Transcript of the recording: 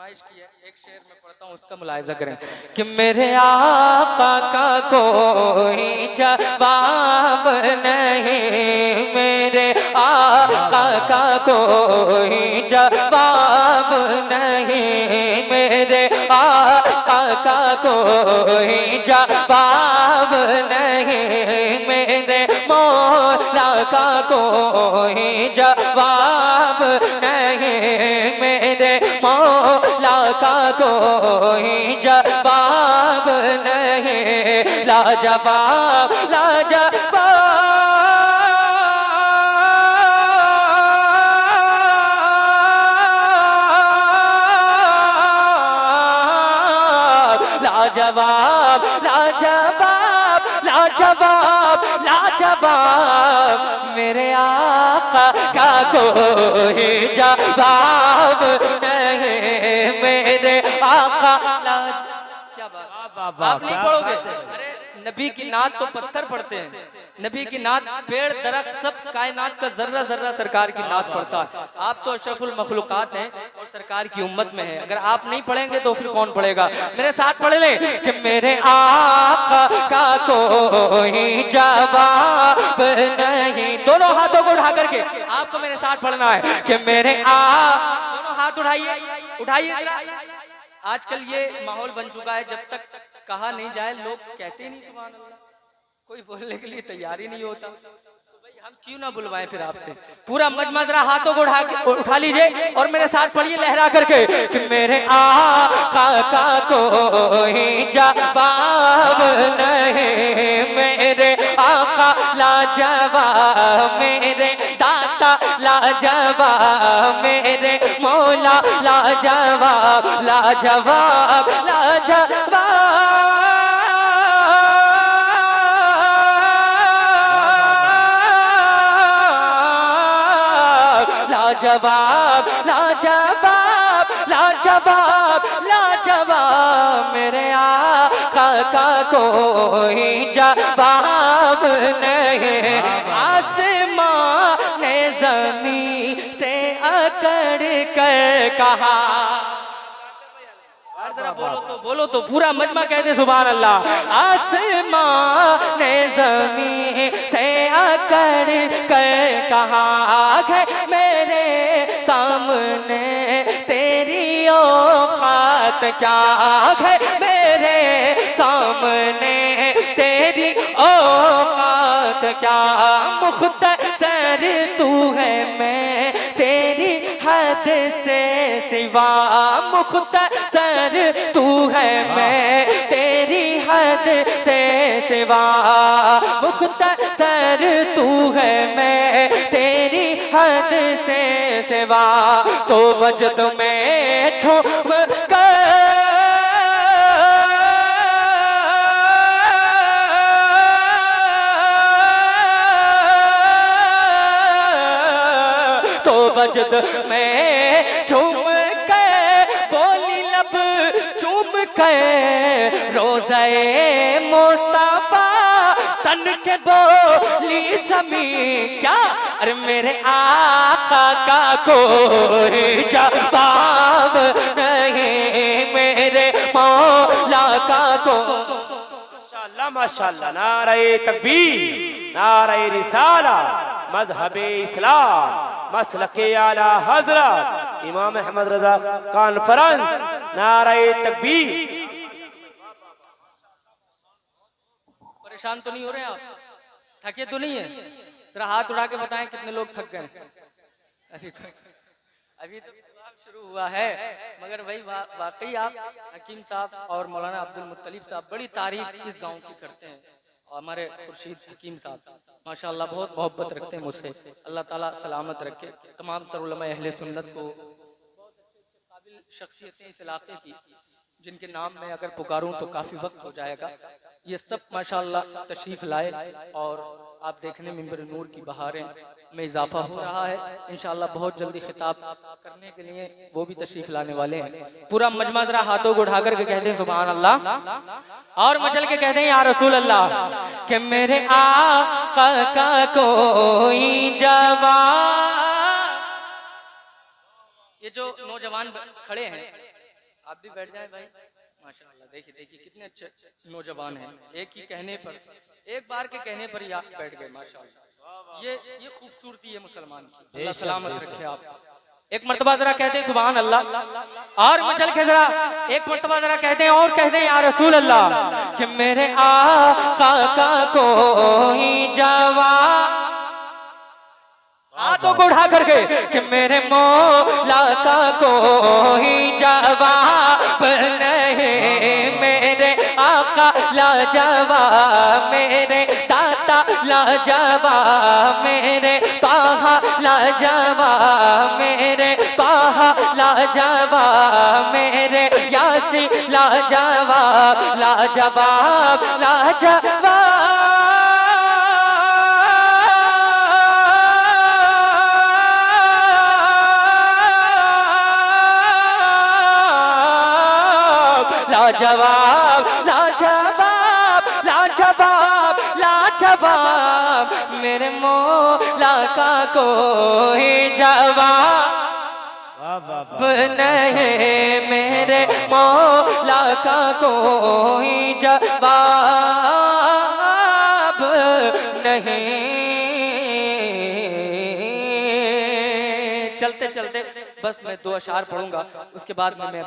फरमाइश की है, एक शेर में पढ़ता हूँ, उसका मुलाहिजा करें कि मेरे आका का कोई जवाब नहीं, मेरे आका का कोई जवाब नहीं, मेरे आका का कोई जवाब नहीं, मेरे मौला का कोई जवाब नहीं, मेरे मौला का कोई जवाब नहीं, लाजवाब लाजवाब लाजवाब लाजवाब लाजवाब लाजवाब, मेरे आका का कोई जवाब नहीं, मेरे आका क्या बात, आप नहीं पढ़ोगे? अरे नबी की नात तो पत्थर पढ़ते हैं, नबी की नात पेड़ दरख्त सब कायनात का जर्रा जर्रा सरकार की नात पढ़ता है। आप तो अशरफुल मखलूकात हैं और सरकार की उम्मत में है, अगर आप नहीं पढ़ेंगे तो फिर कौन पढ़ेगा? मेरे साथ पढ़ ले कि मेरे आका का कोई जवाब नहीं, दोनों हाथों को उठा करके आपको मेरे साथ पढ़ना है कि मेरे दोनों हाथ उठाइए उठाइए। आजकल ये माहौल बन चुका है, जब तक कहा नहीं जाए लोग कहते ही नहीं सुभान अल्लाह, कोई बोलने के लिए तैयार ही नहीं होता, तो भाई हम क्यों ना बुलवाएं फिर आपसे। पूरा मजमा जरा हाथों को उठा लीजिए और मेरे साथ पढ़िए लहरा करके कि मेरे आका का कोई जवाब नहीं, मेरे आका लाजवाब, मेरे दाता लाजवाब, मेरे मौला लाजवाब लाजवाब लाजवाब लाजवाब लाजवाब लाजवाब लाजवाब, मेरे आका का कोई जवाब नहीं, आसमां ने ज़मीन से अकड़ कर कहा, बोलो तो पूरा मजमा कहते सुभान अल्लाह। आसमां ने जमीन से अकड़ कर कहा है मेरे सामने तेरी औकात क्या है, मेरे सामने तेरी औकात क्या, मुख्तसर तू है मैं तेरी हद से सिवा, मुख्तसर तू है मैं तेरी हद से सिवा, मुख्तसर तू है मैं तेरी हद से सिवा, तो वजद में झूम कर तो वजद में झूम के बोली लब चूम के, रोज़े मुस्तफा तन के बोली ज़मीं क्या, अरे मेरे आका का कोई जवाब नहीं, मेरे मौला का माशाअल्लाह माशाअल्लाह, नारे तकबीर, नारे रिसाला, मजहबे इस्लाम, मसलके आला हजरत इमाम अहमद रजा कॉन्फ्रेंस, नारे तकबीर। परेशान तो नहीं हो रहे आप, थके तो नहीं है? जरा हाथ उड़ा के बताएं कितने लोग थक गए। अभी तो शुरू हुआ है, मगर भाई वाकई आप हकीम साहब और मौलाना अब्दुल मुत्तलिब साहब बड़ी तारीफ इस गांव की करते हैं, और हमारे खुर्शीद हकीम साहब माशाअल्लाह बहुत मोहब्बत रखते हैं मुझसे, अल्लाह ताला सलामत रखे। तमाम तर उलमा अहले सुन्नत को, बहुत काबिल शख्सियतें इस इलाके की जिनके नाम में अगर पुकारूं तो काफ़ी वक्त हो जाएगा, ये सब माशाअल्लाह तशरीफ़ लाए, और आप देखने मिंबर नूर की बहारें में इजाफा हो रहा है। इंशाअल्लाह बहुत जल्दी खिताब करने के लिए वो भी तशरीफ लाने वाले हैं। पूरा मजमा जरा हाथों को उठा करके कहते हैं सुभान अल्लाह, और मचल के कहते हैं या रसूल अल्लाह, कि मेरे आका का कोई जवान। ये जो नौजवान खड़े हैं आप भी बैठ जाएं भाई। माशाल्लाह, देखिए देखिए कितने अच्छे नौजवान हैं, एक ही कहने पर, एक बार के कहने पर ही आप बैठ गए। माशाल्लाह, ये खूबसूरती है मुसलमान की। अल्लाह सलामत रखे आप। एक मर्तबा जरा कहते हैं सुभान अल्लाह, और मचल के जरा एक मर्तबा जरा कहते हैं और कहते हैं या रसूल अल्लाह, कि मेरे आका का कोई जवाब, हाथों को उठा करके, कि मेरे मौला का कोई जवाब नहीं, मेरे आका लाजवाब, मेरे दाता लाजवाब, मेरे ताहा लाजवाब, मेरे ताहा लाजवाब, मेरे यासी लाजवाब, लाजवाब लाजवाब। लाजवाब लाजवाब लाजवाब लाजवाब, मेरे मौला का कोई जवाब नहीं, मेरे मौला का कोई जवाब नहीं। चलते चलते बस मैं 2 अशार पढ़ूंगा, उसके बाद में मैं